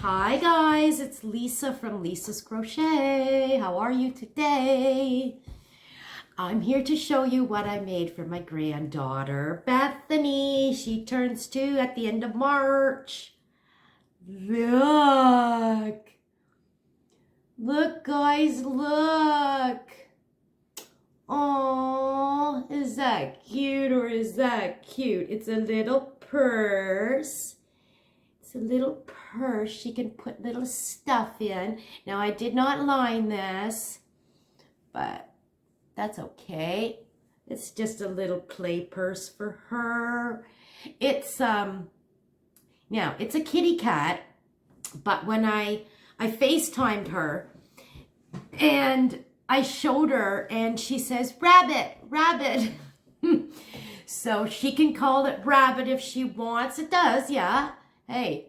Hi guys, it's Lisa from Lisa's Crochet. How are you today? I'm here to show you what I made for my granddaughter, Bethany. She turns 2 at the end of March. Look. Look guys, look. Oh, is that cute or is that cute? It's a little purse. It's a little purse. She can put little stuff in. Now I did not line this, but that's okay. It's just a little play purse for her. It's now it's a kitty cat, but when I FaceTimed her and I showed her and she says, rabbit, rabbit. So she can call it rabbit if she wants. It does, yeah. Hey,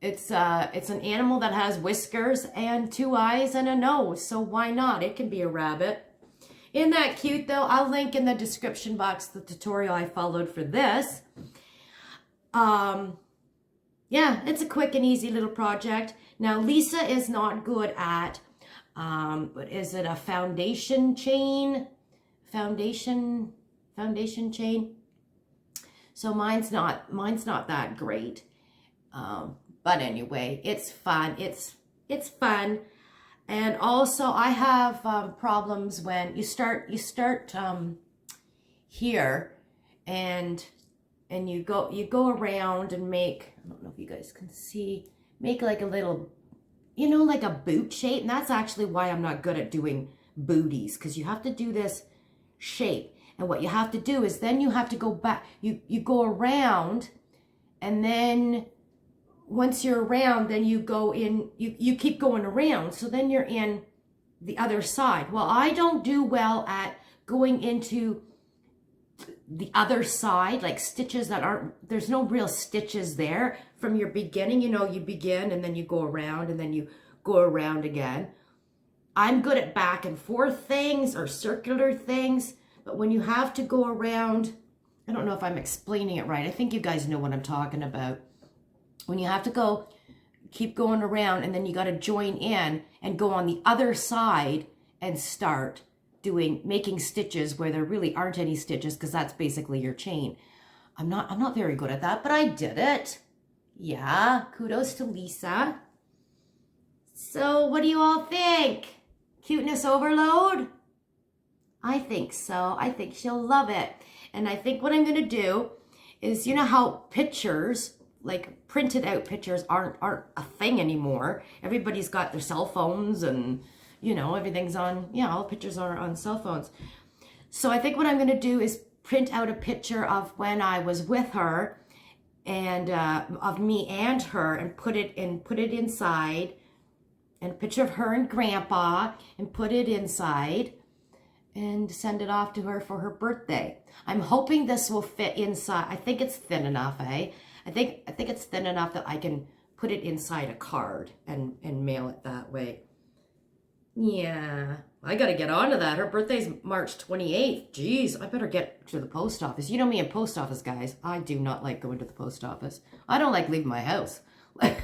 it's an animal that has whiskers and 2 eyes and a nose, so why not? It can be a rabbit. Isn't that cute though? I'll link in the description box the tutorial I followed for this. Yeah, it's a quick and easy little project. Now Lisa is not good at, what is it, a foundation chain? Foundation chain. So mine's not that great. But anyway, it's fun. It's fun. And also I have problems when you start here and you go around and make, I don't know if you guys can see, make like a little, like a boot shape. And that's actually why I'm not good at doing booties, because you have to do this shape. And what you have to do is then you have to go back, you go around, and then once you're around, then you go in, you keep going around. So then you're in the other side. Well, I don't do well at going into the other side, like stitches that aren't, there's no real stitches there from your beginning. You begin and then you go around and then you go around again. I'm good at back and forth things or circular things, but when you have to go around, I don't know if I'm explaining it right. I think you guys know what I'm talking about. When you have to keep going around and then you got to join in and go on the other side and start making stitches where there really aren't any stitches, because that's basically your chain. I'm not very good at that, but I did it. Yeah, kudos to Lisa. So what do you all think? Cuteness overload? I think so. I think she'll love it. And I think what I'm going to do is, you know how pictures, like printed out pictures, aren't a thing anymore. Everybody's got their cell phones and, everything's on, all pictures are on cell phones. So I think what I'm going to do is print out a picture of when I was with her and of me and her, and put it inside, and a picture of her and Grandpa, and put it inside and send it off to her for her birthday. I'm hoping this will fit inside. I think it's thin enough, eh? I think it's thin enough that I can put it inside a card and mail it that way. Yeah, I got to get on to that. Her birthday's March 28th. Jeez, I better get to the post office. You know me and post office guys. I do not like going to the post office. I don't like leaving my house. Like,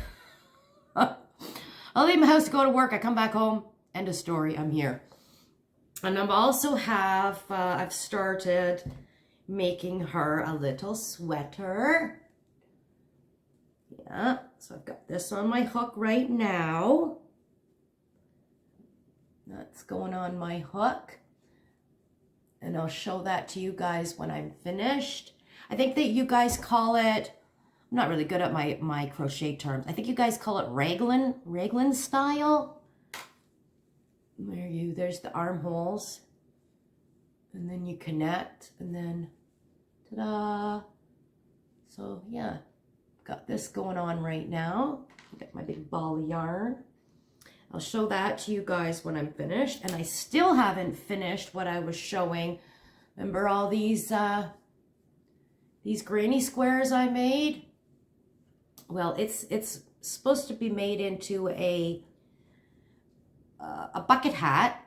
I'll leave my house to go to work. I come back home. End of story. I'm here. And I also have, I've started making her a little sweater. Yeah, so I've got this on my hook right now. That's going on my hook. And I'll show that to you guys when I'm finished. I think that you guys call it, I'm not really good at my crochet terms. I think you guys call it raglan style. There's the armholes. And then you connect, and then ta-da. So yeah. Got this going on right now. Got my big ball of yarn. I'll show that to you guys when I'm finished. And I still haven't finished what I was showing. Remember all these granny squares I made? Well, it's supposed to be made into a bucket hat.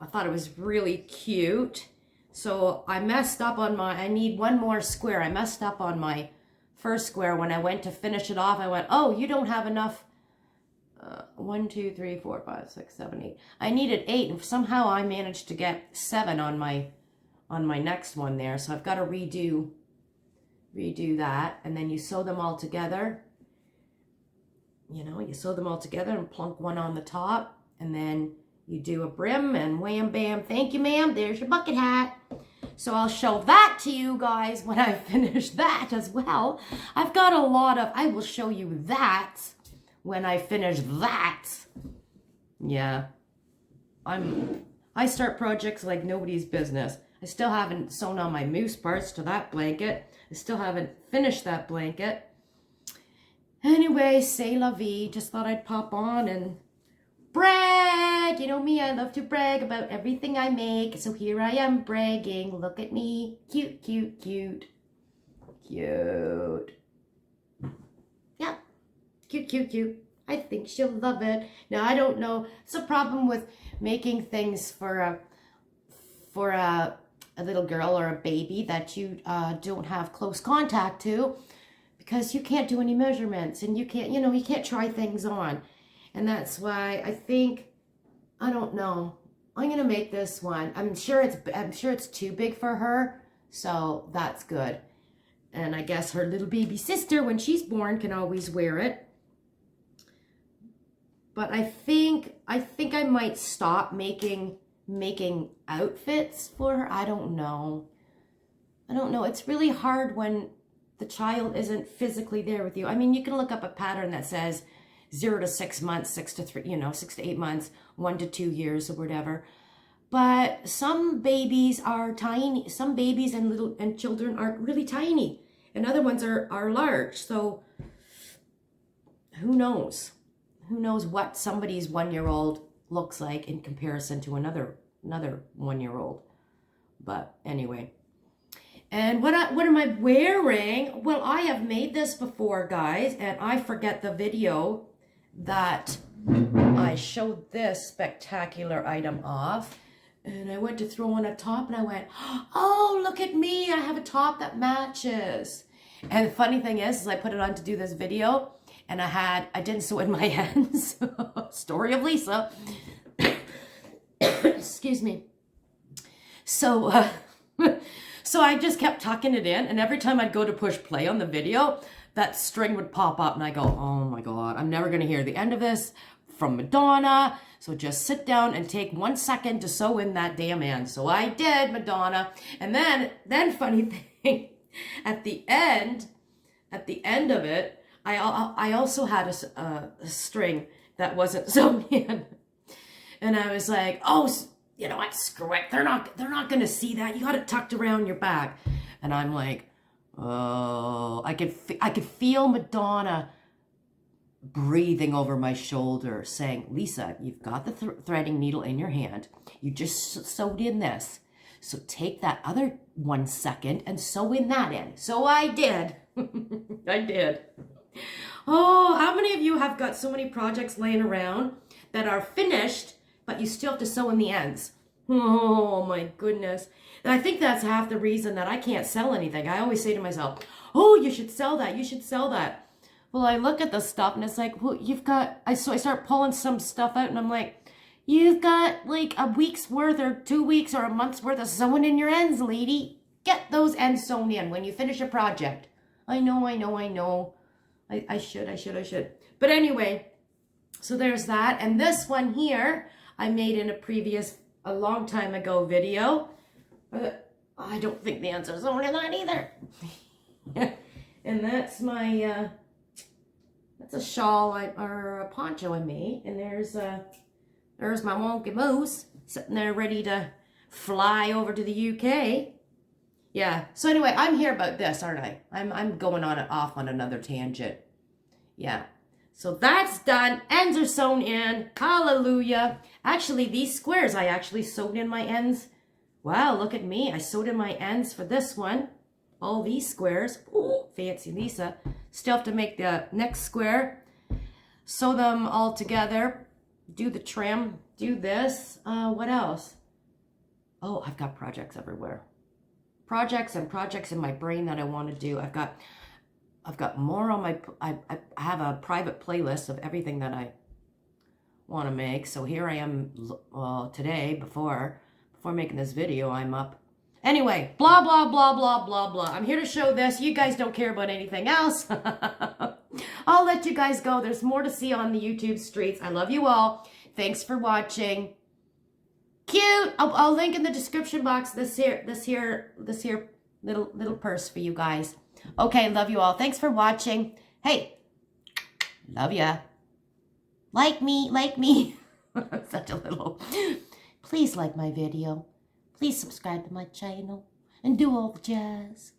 I thought it was really cute. So I messed up on I need one more square. I messed up on my first square. When I went to finish it off, I went, oh, you don't have enough 1, 2, 3, 4, 5, 6, 7, 8. I needed 8, and somehow I managed to get 7 on my next one there. So I've got to redo that, and then you sew them all together. You know, you sew them all together and plunk one on the top, and then you do a brim, and wham bam, thank you ma'am, there's your bucket hat. So I'll show that to you guys when I finish that as well. I've got a lot of, I will show you that when I finish that. Yeah, I start projects like nobody's business. I still haven't sewn on my moose parts to that blanket. I still haven't finished that blanket. Anyway, c'est la vie. Just thought I'd pop on and brag. You know me, I love to brag about everything I make. So here I am bragging. Look at me. Cute, cute, cute. Cute. Yeah. Cute, cute, cute. I think she'll love it. Now, I don't know. It's a problem with making things for a little girl or a baby that you don't have close contact to, because you can't do any measurements, and you can't, you know, you can't try things on. And that's why I think, I don't know, I'm going to make this one. I'm sure it's too big for her, so that's good. And I guess her little baby sister, when she's born, can always wear it. But I think I might stop making outfits for her. I don't know. It's really hard when the child isn't physically there with you. I mean, you can look up a pattern that says 0 to 6 months, 6 to 3, 6 to 8 months, 1 to 2 years, or whatever. But some babies are tiny. Some babies and children aren't really tiny, and other ones are large. So who knows? Who knows what somebody's 1-year-old looks like in comparison to another 1-year-old. But anyway. And what am I wearing? Well, I have made this before, guys, and I forget the video that I showed this spectacular item off. And I went to throw on a top, and I went, oh, look at me. I have a top that matches. And the funny thing is I put it on to do this video, and I didn't sew in my ends. Story of Lisa. Excuse me. So, so I just kept tucking it in, and every time I'd go to push play on the video, that string would pop up, and I go, oh my God, I'm never going to hear the end of this from Madonna. So just sit down and take 1 second to sew in that damn end. So I did, Madonna. And then funny thing, at the end of it, I also had a string that wasn't sewn in. And I was like, oh, you know what, screw it. They're not going to see that. You got it tucked around your back. And I'm like, oh, I could feel Madonna breathing over my shoulder saying, Lisa, you've got the threading needle in your hand. You just sewed in this. So take that other 1 second and sew in that end. So I did. I did. Oh, how many of you have got so many projects laying around that are finished, but you still have to sew in the ends? Oh my goodness. And I think that's half the reason that I can't sell anything. I always say to myself, oh, you should sell that. You should sell that. Well, I look at the stuff and it's like, well, so I start pulling some stuff out and I'm like, you've got like a week's worth or 2 weeks or a month's worth of sewing in your ends, lady. Get those ends sewn in when you finish a project. I know. I should. But anyway, so there's that. And this one here, I made in a long time ago video. I don't think the ends are sewn in that either. And that's my, that's a shawl or a poncho I made. And there's my wonky moose sitting there ready to fly over to the UK. Yeah. So anyway, I'm here about this, aren't I? I'm going off on another tangent. Yeah. So that's done. Ends are sewn in. Hallelujah. Actually, these squares, I actually sewed in my ends. Wow, look at me. I sewed in my ends for this one. All these squares. Ooh, fancy Lisa. Still have to make the next square. Sew them all together. Do the trim. Do this. What else? Oh, I've got projects everywhere. Projects in my brain that I want to do. I've got more on my, I have a private playlist of everything that want to make. So here I am, well, today, before making this video, I'm up. Anyway, blah, blah, blah, blah, blah, blah. I'm here to show this. You guys don't care about anything else. I'll let you guys go. There's more to see on the YouTube streets. I love you all. Thanks for watching. Cute. I'll link in the description box this here little purse for you guys. Okay, love you all. Thanks for watching. Hey, love ya. Like me. Such a little. Please like my video. Please subscribe to my channel and do all the jazz.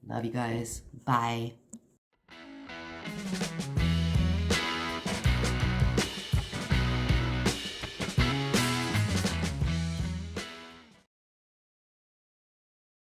Love you guys. Bye.